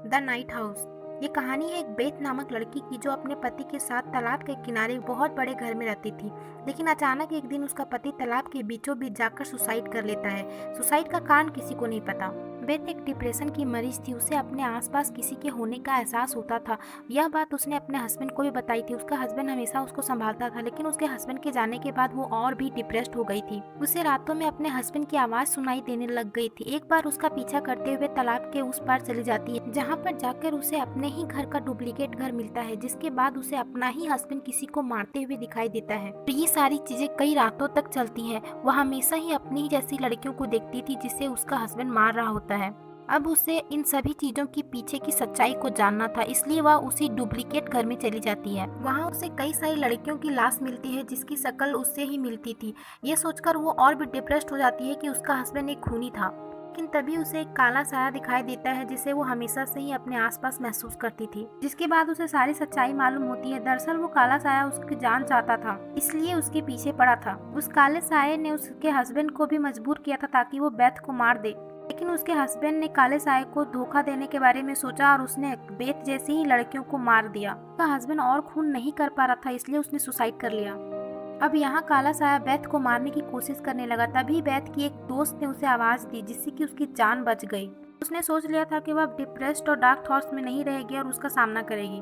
The night house. ये कहानी है एक बेत नामक लड़की की जो अपने पति के साथ तालाब के किनारे एक बहुत बड़े घर में रहती थी। लेकिन अचानक एक दिन उसका पति तालाब के बीचों बीच जाकर सुसाइड कर लेता है। सुसाइड का कारण किसी को नहीं पता। बेत एक डिप्रेशन की मरीज थी। उसे अपने आसपास किसी के होने का एहसास होता था। यह बात उसने अपने हस्बैंड को भी बताई थी। उसका हस्बैंड हमेशा उसको संभालता था, लेकिन उसके हस्बैंड के जाने के बाद वो और भी डिप्रेस्ड हो गई थी। उसे रातों में अपने हस्बैंड की आवाज सुनाई देने लग गई थी। एक बार उसका पीछा करते हुए तालाब के उस पार चली जाती है, जहाँ पर जाकर उसे अपने ही घर का डुप्लीकेट घर मिलता है, जिसके बाद उसे अपना ही हस्बैंड किसी को मारते हुए दिखाई देता है। तो ये सारी चीजें कई रातों तक चलती है। वह हमेशा ही अपनी ही जैसी लड़कियों को देखती थी जिसे उसका हस्बैंड मार रहा होता है। अब उसे इन सभी चीजों की पीछे की सच्चाई को जानना था, इसलिए वह उसी डुप्लीकेट घर में चली जाती है। वहाँ उसे कई सारी लड़कियों की लाश मिलती है जिसकी शक्ल उससे ही मिलती थी। ये सोचकर वो और भी डिप्रेस्ड हो जाती है कि उसका हस्बैंड एक खूनी था। लेकिन तभी उसे एक काला साया दिखाई देता है जिसे वो हमेशा से ही अपने आसपास महसूस करती थी, जिसके बाद उसे सारी सच्चाई मालूम होती है। दरअसल वो काला साया उसकी जान चाहता था, इसलिए उसके पीछे पड़ा था। उस काले साये ने उसके हस्बैंड को भी मजबूर किया था ताकि वो बेथ को मार दे, लेकिन उसके हस्बैंड ने काले साये को धोखा देने के बारे में सोचा और उसने बेथ जैसी ही लड़कियों को मार दिया। उसका हस्बैंड और खून नहीं कर पा रहा था, इसलिए उसने सुसाइड कर लिया। अब यहाँ काला साया बेथ को मारने की कोशिश करने लगा। तभी बेथ की एक दोस्त ने उसे आवाज दी, जिससे कि उसकी जान बच गई। उसने सोच लिया था कि वह डिप्रेस्ड और डार्क थॉट्स में नहीं रहेगी और उसका सामना करेगी।